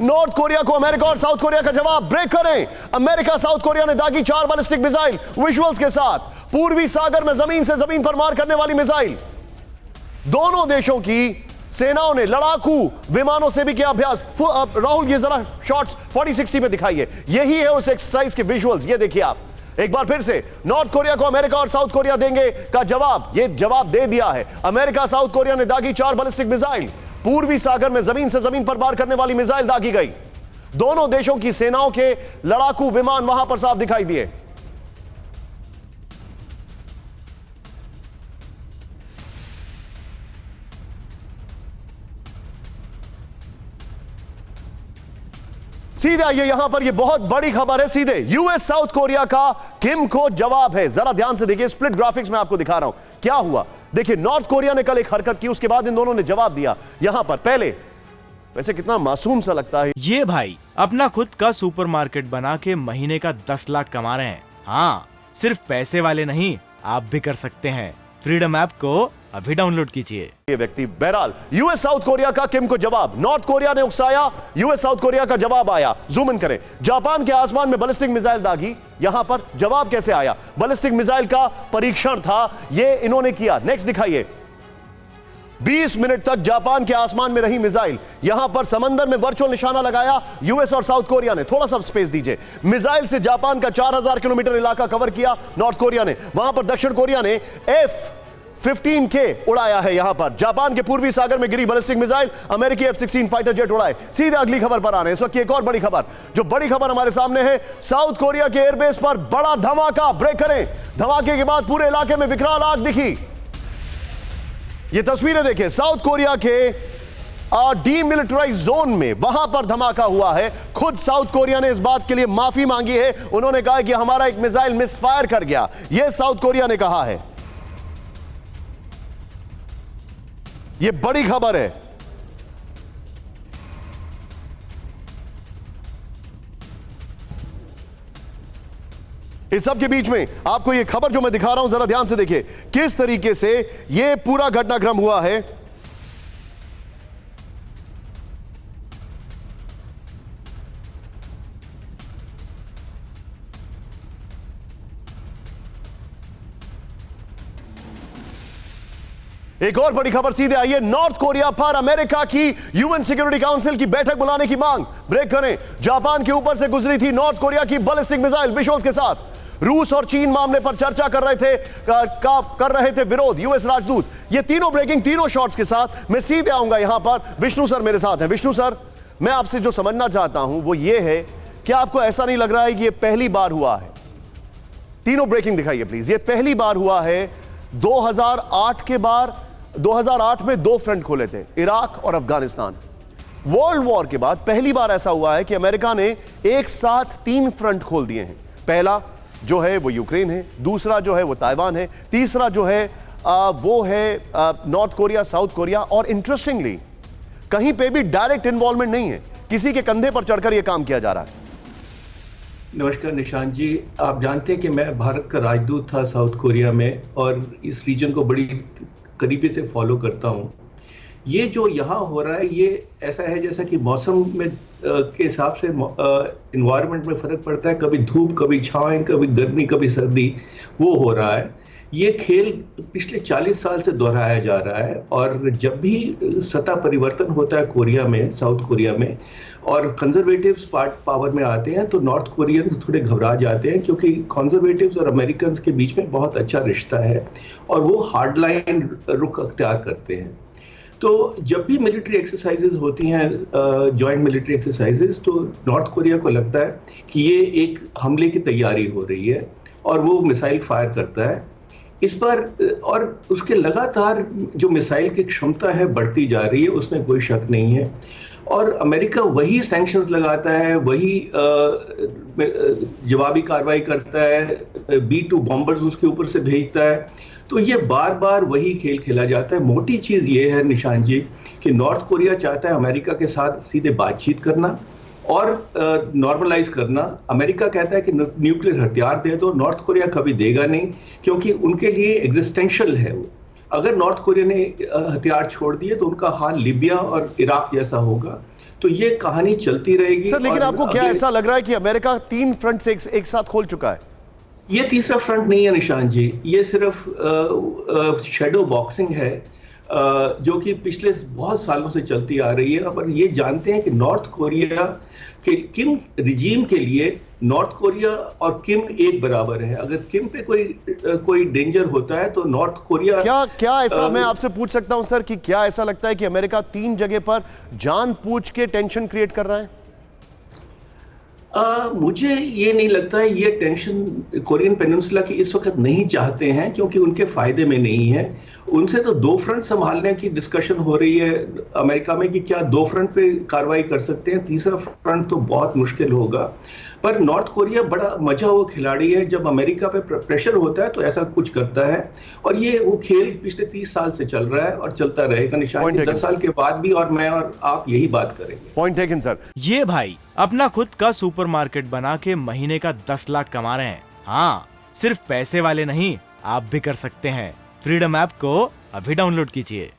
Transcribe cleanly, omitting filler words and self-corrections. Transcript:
North Korea को America और south Korea का जवाब। ब्रेक करें। अमेरिका साउथ कोरिया ने दागी 4 बैलिस्टिक मिसाइल विजुअल्स के साथ। पूर्वी सागर में जमीन से जमीन पर मार करने वाली मिसाइल। दोनों देशों की सेनाओं ने लड़ाकू विमानों से भी किया अभ्यास। राहुल ये जरा शॉट्स 4060 में दिखाइए, यही है उस एक्सरसाइज के विजुअल्स। ये देखिए आप एक बार फिर से, नॉर्थ कोरिया को अमेरिका और साउथ कोरिया देंगे का जवाब। ये जवाब दे दिया है। अमेरिका साउथ कोरिया ने दागी 4 बैलिस्टिक मिसाइल। पूर्वी सागर में जमीन से जमीन पर वार करने वाली मिसाइल दागी गई। दोनों देशों की सेनाओं के लड़ाकू विमान वहां पर साफ दिखाई दिए। सीधे आइए यहां पर, यह बहुत बड़ी खबर है। सीधे यूएस साउथ कोरिया का किम को जवाब है। जरा ध्यान से देखिए, स्प्लिट ग्राफिक्स में आपको दिखा रहा हूं क्या हुआ। देखिए, नॉर्थ कोरिया ने कल एक हरकत की, उसके बाद इन दोनों ने जवाब दिया। यहां पर पहले वैसे कितना मासूम सा लगता है। ये भाई अपना खुद का सुपरमार्केट बना के महीने का 10 लाख कमा रहे हैं। हाँ, सिर्फ पैसे वाले नहीं, आप भी कर सकते हैं। फ्रीडम ऐप को अभी डाउनलोड कीजिए। ये व्यक्ति, बहरहाल यूएस साउथ कोरिया का किम को जवाब। नॉर्थ कोरिया ने उकसाया, यूएस साउथ कोरिया का जवाब आया। जूम इन करें। जापान के आसमान में बैलिस्टिक मिसाइल दागी। यहां पर जवाब कैसे आया? बैलिस्टिक मिसाइल का परीक्षण था, ये इन्होंने किया। नेक्स्ट दिखाइए। 20 मिनट तक जापान के आसमान में रही मिसाइल। यहां पर समंदर में वर्चुअल निशाना लगाया यूएस और साउथ कोरिया ने। थोड़ा सा स्पेस दीजिए। मिसाइल से जापान का 4000 किलोमीटर इलाका कवर किया नॉर्थ कोरिया ने। वहां पर दक्षिण कोरिया ने F-15K उड़ाया है। यहां पर जापान के पूर्वी सागर में गिरी बैलिस्टिक मिसाइल, अमेरिकी F-16 फाइटर जेट उड़ाए। सीधे अगली खबर पर आ रहे हैं। इस वक्त की एक और बड़ी खबर, जो बड़ी खबर हमारे सामने है, साउथ कोरिया के एयरबेस पर बड़ा धमाका। ब्रेक करें। धमाके के बाद पूरे इलाके में विकराल आग दिखी। ये तस्वीरें देखें, साउथ कोरिया के डीमिलिटराइज जोन में वहां पर धमाका हुआ है। खुद साउथ कोरिया ने इस बात के लिए माफी मांगी है। उन्होंने कहा कि हमारा एक मिसाइल मिसफायर कर गया। यह साउथ कोरिया ने कहा है। यह बड़ी खबर है। इस सब के बीच में आपको यह खबर जो मैं दिखा रहा हूं, जरा ध्यान से देखिए किस तरीके से यह पूरा घटनाक्रम हुआ है। एक और बड़ी खबर सीधे आई है। नॉर्थ कोरिया पर अमेरिका की यूएन सिक्योरिटी काउंसिल की बैठक बुलाने की मांग। ब्रेक करें। जापान के ऊपर से गुजरी थी नॉर्थ कोरिया की बैलिस्टिक मिसाइल विजुअल्स के साथ। रूस और चीन मामले पर चर्चा कर रहे थे विरोध यूएस राजदूत। ये तीनों ब्रेकिंग, तीनों शॉट्स के साथ मैं सीधे आऊंगा यहां पर। विष्णु सर मेरे साथ हैं। विष्णु सर, मैं आपसे जो समझना चाहता हूं वो ये है कि आपको ऐसा नहीं लग रहा है कि ये पहली बार हुआ है? तीनों ब्रेकिंग दिखाइए प्लीज। ये पहली बार हुआ है। 2008 के बाद 2008 में 2 फ्रंट खोले थे, इराक और अफगानिस्तान। वर्ल्ड वॉर के बाद पहली बार ऐसा हुआ है कि अमेरिका ने एक साथ 3 फ्रंट खोल दिए हैं। पहला जो है वो यूक्रेन है, दूसरा जो है वो ताइवान है, तीसरा जो है वो है नॉर्थ कोरिया, साउथ कोरिया। और इंटरेस्टिंगली कहीं पे भी डायरेक्ट इन्वॉल्वमेंट नहीं है, किसी के कंधे पर चढ़कर यह काम किया जा रहा है। नमस्कार निशांत जी, आप जानते हैं कि मैं भारत का राजदूत था साउथ कोरिया में और इस रीजन को बड़ी करीबी से फॉलो करता हूँ। ये जो यहाँ हो रहा है ये ऐसा है जैसा कि मौसम में के हिसाब से इन्वायरमेंट में फ़र्क पड़ता है। कभी धूप, कभी छाँव, कभी गर्मी, कभी सर्दी, वो हो रहा है। ये खेल पिछले 40 साल से दोहराया जा रहा है और जब भी सत्ता परिवर्तन होता है कोरिया में, साउथ कोरिया में, और कंजर्वेटिव्स पावर में आते हैं तो नॉर्थ कोरियंस थोड़े घबरा जाते हैं क्योंकि कंजर्वेटिव्स और अमेरिकन्स के बीच में बहुत अच्छा रिश्ता है और वो हार्ड लाइन रुख अख्तियार करते हैं। तो जब भी मिलिट्री एक्सरसाइजेज होती हैं, जॉइंट मिलिट्री एक्सरसाइजेज, तो नॉर्थ कोरिया को लगता है कि ये एक हमले की तैयारी हो रही है और वो मिसाइल फायर करता है इस पर, और उसके लगातार जो मिसाइल की क्षमता है बढ़ती जा रही है, उसमें कोई शक नहीं है। और अमेरिका वही सैंक्शंस लगाता है, वही जवाबी कार्रवाई करता है, B-2 बॉम्बर्स उसके ऊपर से भेजता है। तो ये बार बार वही खेल खेला जाता है। मोटी चीज़ ये है निशांत जी कि नॉर्थ कोरिया चाहता है अमेरिका के साथ सीधे बातचीत करना और नॉर्मलाइज करना। अमेरिका कहता है कि न्यूक्लियर हथियार दे दो, नॉर्थ कोरिया कभी देगा नहीं क्योंकि उनके लिए एग्जिस्टेंशियल है वो। अगर नॉर्थ कोरिया ने हथियार छोड़ दिए तो उनका हाल लीबिया और इराक जैसा होगा। तो ये कहानी चलती रहेगी। सर लेकिन और आपको क्या ऐसा लग रहा है कि अमेरिका 3 फ्रंट से एक साथ खोल चुका है? ये तीसरा फ्रंट नहीं है निशांत जी, ये सिर्फ शैडो बॉक्सिंग है जो कि पिछले बहुत सालों से चलती आ रही है। पर ये जानते हैं कि नॉर्थ कोरिया के किम रिजीम के लिए नॉर्थ कोरिया और किम एक बराबर है। अगर किम पे कोई डेंजर होता है तो नॉर्थ कोरिया क्या ऐसा मैं आपसे पूछ सकता हूं सर कि क्या ऐसा लगता है कि अमेरिका 3 जगह पर जानबूझ के टेंशन क्रिएट कर रहा है? मुझे ये नहीं लगता है। ये टेंशन कोरियन पेनिनसुला की इस वक्त नहीं चाहते हैं क्योंकि उनके फायदे में नहीं है। उनसे तो 2 फ्रंट संभालने की डिस्कशन हो रही है अमेरिका में कि क्या 2 फ्रंट पे कार्रवाई कर सकते हैं, तीसरा फ्रंट तो बहुत मुश्किल होगा। पर नॉर्थ कोरिया बड़ा मजा हुआ खिलाड़ी है, जब अमेरिका पे प्रेशर होता है तो ऐसा कुछ करता है। और ये वो खेल पिछले 30 साल से चल रहा है और चलता रहेगा निशान, 10 साल के बाद भी, और मैं और आप यही बात करेंगे। Point taken sir. ये भाई अपना खुद का सुपरमार्केट बना के महीने का 10 लाख कमा रहे हैं। हाँ, सिर्फ पैसे वाले नहीं, आप भी कर सकते हैं। फ्रीडम ऐप को अभी डाउनलोड कीजिए।